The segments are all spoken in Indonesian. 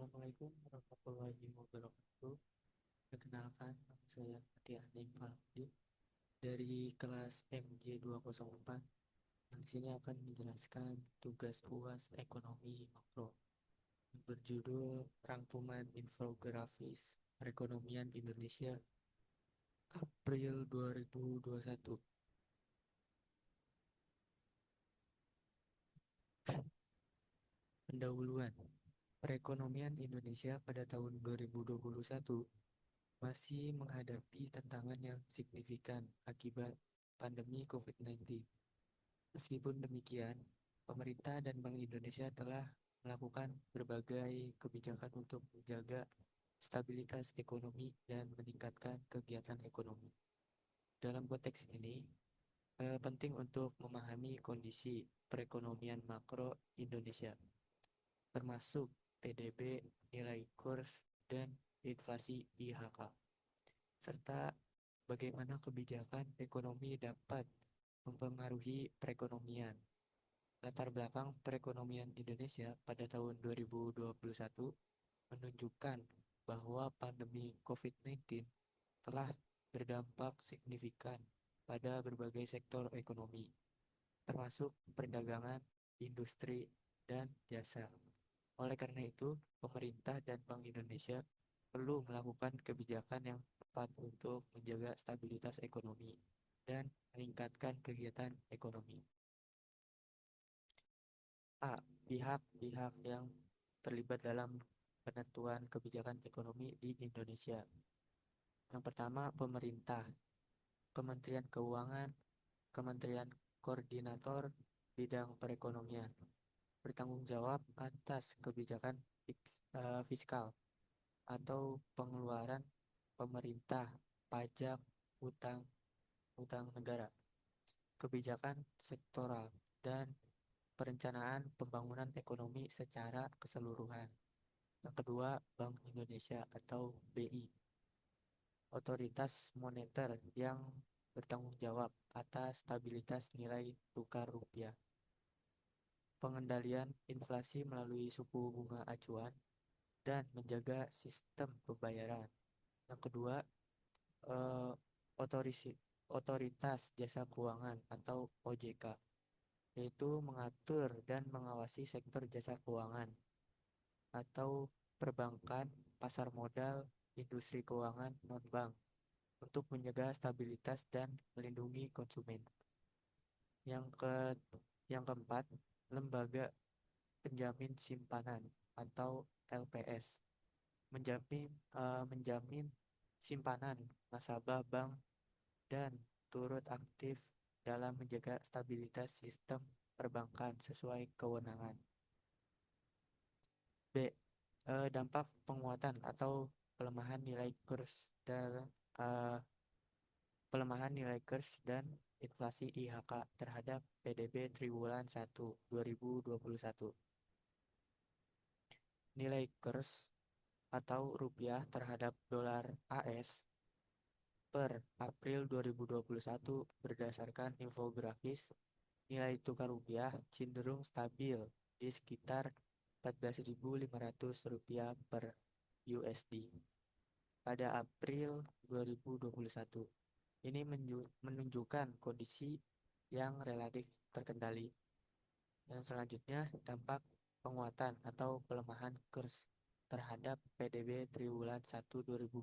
Assalamualaikum warahmatullahi wabarakatuh. Perkenalkan, nama saya Fatia Anim Faldi dari kelas MJ204 yang di sini akan menjelaskan tugas UAS Ekonomi Makro yang berjudul Rangkuman Infografis Perekonomian Indonesia April 2021. Pendahuluan. Perekonomian Indonesia pada tahun 2021 masih menghadapi tantangan yang signifikan akibat pandemi COVID-19. Meskipun demikian, pemerintah dan Bank Indonesia telah melakukan berbagai kebijakan untuk menjaga stabilitas ekonomi dan meningkatkan kegiatan ekonomi. Dalam konteks ini, penting untuk memahami kondisi perekonomian makro Indonesia, termasuk PDB, nilai kurs, dan inflasi IHK, serta bagaimana kebijakan ekonomi dapat mempengaruhi perekonomian. Latar belakang perekonomian Indonesia pada tahun 2021 menunjukkan bahwa pandemi COVID-19 telah berdampak signifikan pada berbagai sektor ekonomi, termasuk perdagangan, industri, dan jasa. Oleh karena itu, pemerintah dan Bank Indonesia perlu melakukan kebijakan yang tepat untuk menjaga stabilitas ekonomi dan meningkatkan kegiatan ekonomi. A. Pihak-pihak yang terlibat dalam penentuan kebijakan ekonomi di Indonesia. Yang pertama, pemerintah, Kementerian Keuangan, Kementerian Koordinator Bidang Perekonomian, bertanggung jawab atas kebijakan fiskal atau pengeluaran pemerintah, pajak, utang, utang negara, kebijakan sektoral, dan perencanaan pembangunan ekonomi secara keseluruhan. Yang kedua, Bank Indonesia atau BI, otoritas moneter yang bertanggung jawab atas stabilitas nilai tukar rupiah, pengendalian inflasi melalui suku bunga acuan, dan menjaga sistem pembayaran. Yang kedua, eh, otoritas jasa keuangan atau OJK, yaitu mengatur dan mengawasi sektor jasa keuangan atau perbankan, pasar modal, industri keuangan non-bank untuk menjaga stabilitas dan melindungi konsumen. Yang ke yang keempat, lembaga penjamin simpanan atau LPS menjamin simpanan nasabah bank dan turut aktif dalam menjaga stabilitas sistem perbankan sesuai kewenangan. B. Dampak penguatan atau pelemahan nilai kurs dan eh, pelemahan nilai kurs dan inflasi IHK terhadap PDB triwulan 1 2021. Nilai kurs atau rupiah terhadap dolar AS per April 2021 berdasarkan infografis, nilai tukar rupiah cenderung stabil di sekitar Rp14.500 per USD pada April 2021. Ini menunjukkan kondisi yang relatif terkendali. Dan selanjutnya, dampak penguatan atau pelemahan kurs terhadap PDB triwulan 1 2021.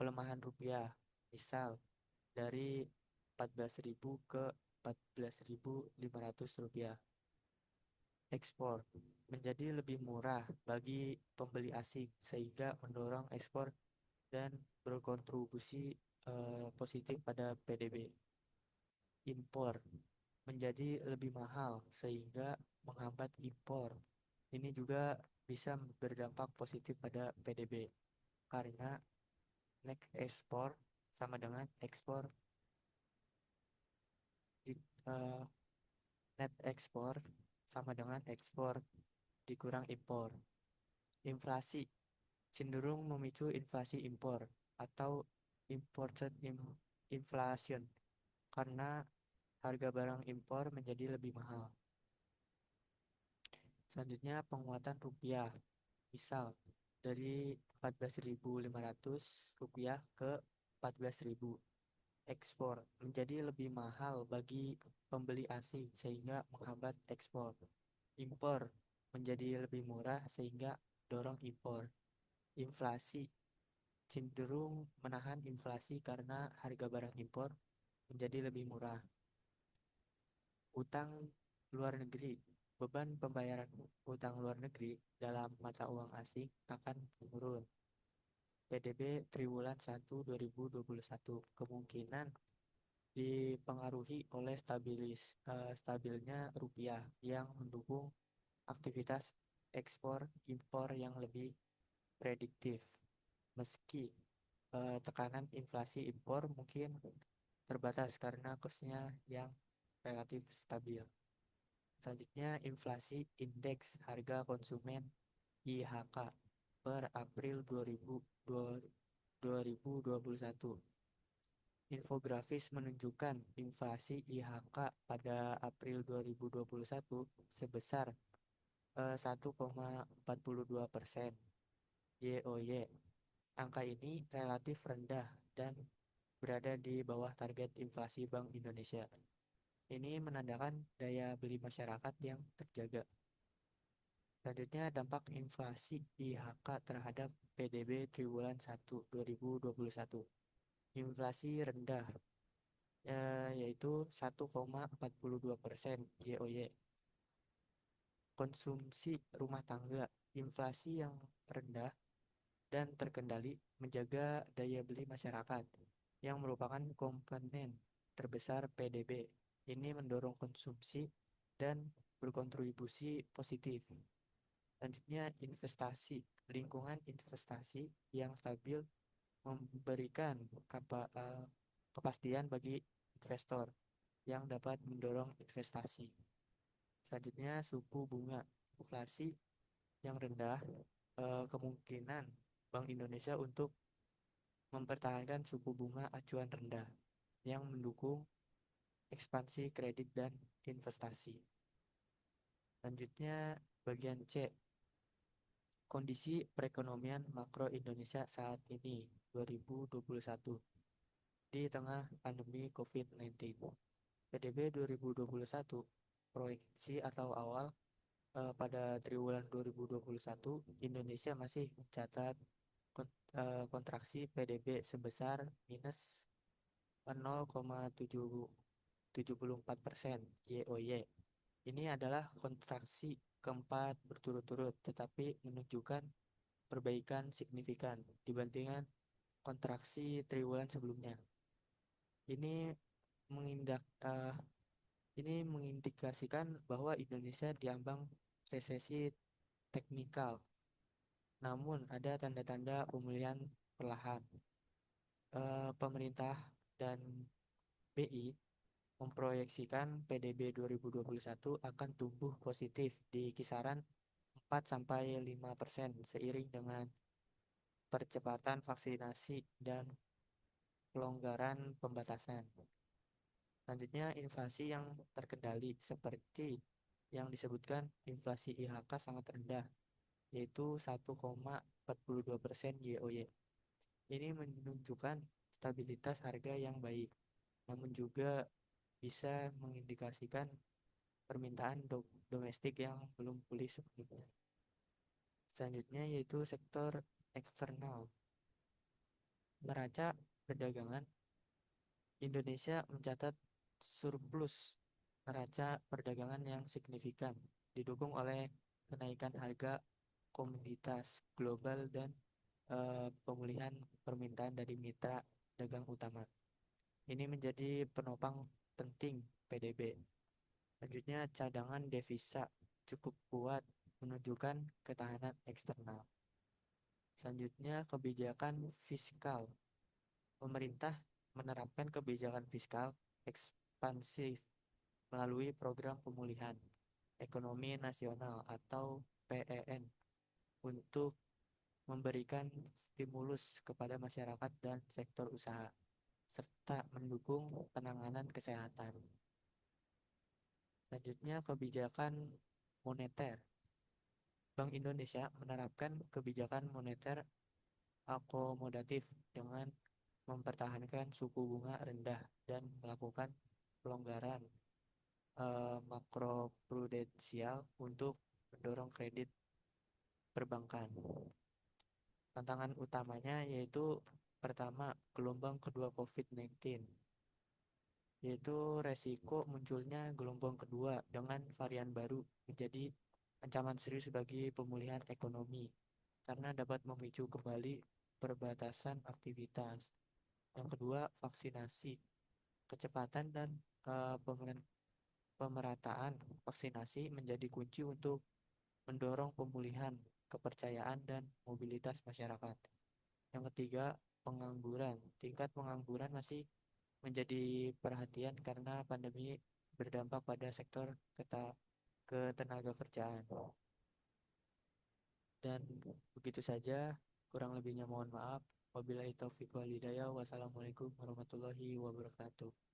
Pelemahan rupiah, misal dari 14.000 ke 14.500 rupiah. Ekspor menjadi lebih murah bagi pembeli asing sehingga mendorong ekspor dan berkontribusi positif pada PDB. Impor menjadi lebih mahal sehingga menghambat impor. Ini juga bisa berdampak positif pada PDB karena net ekspor sama dengan ekspor uh, net ekspor sama dengan ekspor dikurang impor. Inflasi cenderung memicu inflasi impor atau imported inflation karena harga barang impor menjadi lebih mahal. Selanjutnya penguatan rupiah. Misal dari 14.500 rupiah ke 14.000. Ekspor menjadi lebih mahal bagi pembeli asing sehingga menghambat ekspor. Impor menjadi lebih murah sehingga dorong impor. Inflasi cenderung menahan inflasi karena harga barang impor menjadi lebih murah. Utang luar negeri, beban pembayaran utang luar negeri dalam mata uang asing akan menurun. PDB triwulan 1 2021 kemungkinan dipengaruhi oleh stabilnya rupiah yang mendukung aktivitas ekspor impor yang lebih prediktif. Meski tekanan inflasi impor mungkin terbatas karena kursnya yang relatif stabil. Selanjutnya inflasi indeks harga konsumen IHK per April 2021. Infografis menunjukkan inflasi IHK pada April 2021 sebesar 1,42% YoY. Angka ini relatif rendah dan berada di bawah target inflasi Bank Indonesia. Ini menandakan daya beli masyarakat yang terjaga. Selanjutnya dampak inflasi IHK terhadap PDB triwulan 1 2021. Inflasi rendah yaitu 1,42% YoY. Konsumsi rumah tangga, inflasi yang rendah dan terkendali menjaga daya beli masyarakat yang merupakan komponen terbesar PDB. Ini mendorong konsumsi dan berkontribusi positif. Selanjutnya investasi, lingkungan investasi yang stabil memberikan kepastian bagi investor yang dapat mendorong investasi. Selanjutnya suku bunga, inflasi yang rendah, kemungkinan Bank Indonesia untuk mempertahankan suku bunga acuan rendah yang mendukung ekspansi kredit dan investasi. Selanjutnya bagian C, kondisi perekonomian makro Indonesia saat ini 2021 di tengah pandemi COVID-19. PDB 2021 proyeksi atau awal pada triwulan 2021 Indonesia masih mencatat kontraksi PDB sebesar minus 0,74% YoY. Ini adalah kontraksi keempat berturut-turut tetapi menunjukkan perbaikan signifikan dibandingkan kontraksi triwulan sebelumnya. Ini mengindikasikan bahwa Indonesia diambang resesi teknikal. Namun ada tanda-tanda pemulihan perlahan. Pemerintah dan BI memproyeksikan PDB 2021 akan tumbuh positif di kisaran 4-5% seiring dengan percepatan vaksinasi dan pelonggaran pembatasan. Selanjutnya inflasi yang terkendali seperti yang disebutkan inflasi IHK sangat rendah yaitu 1,42% YoY. Ini menunjukkan stabilitas harga yang baik, namun juga bisa mengindikasikan permintaan domestik yang belum pulih sepenuhnya. Selanjutnya yaitu sektor eksternal. Neraca perdagangan Indonesia mencatat surplus neraca perdagangan yang signifikan, didukung oleh kenaikan harga komoditas global dan pemulihan permintaan dari mitra dagang utama. Ini menjadi penopang penting PDB. Selanjutnya cadangan devisa cukup kuat menunjukkan ketahanan eksternal. Selanjutnya kebijakan fiskal. Pemerintah menerapkan kebijakan fiskal ekspansif melalui program pemulihan ekonomi nasional atau PEN untuk memberikan stimulus kepada masyarakat dan sektor usaha serta mendukung penanganan kesehatan. Selanjutnya kebijakan moneter. Bank Indonesia menerapkan kebijakan moneter akomodatif dengan mempertahankan suku bunga rendah dan melakukan pelonggaran makroprudensial untuk mendorong kredit perbankan. Tantangan utamanya yaitu pertama, gelombang kedua COVID-19, yaitu resiko munculnya gelombang kedua dengan varian baru menjadi ancaman serius bagi pemulihan ekonomi karena dapat memicu kembali perbatasan aktivitas. Yang kedua, vaksinasi. Kecepatan dan eh, pemerataan vaksinasi menjadi kunci untuk mendorong pemulihan kepercayaan dan mobilitas masyarakat. Yang ketiga, pengangguran. Tingkat pengangguran masih menjadi perhatian karena pandemi berdampak pada sektor ketenaga kerjaan. Dan begitu saja, kurang lebihnya mohon maaf. Wabillahi taufiq wal hidayah. Wassalamualaikum warahmatullahi wabarakatuh.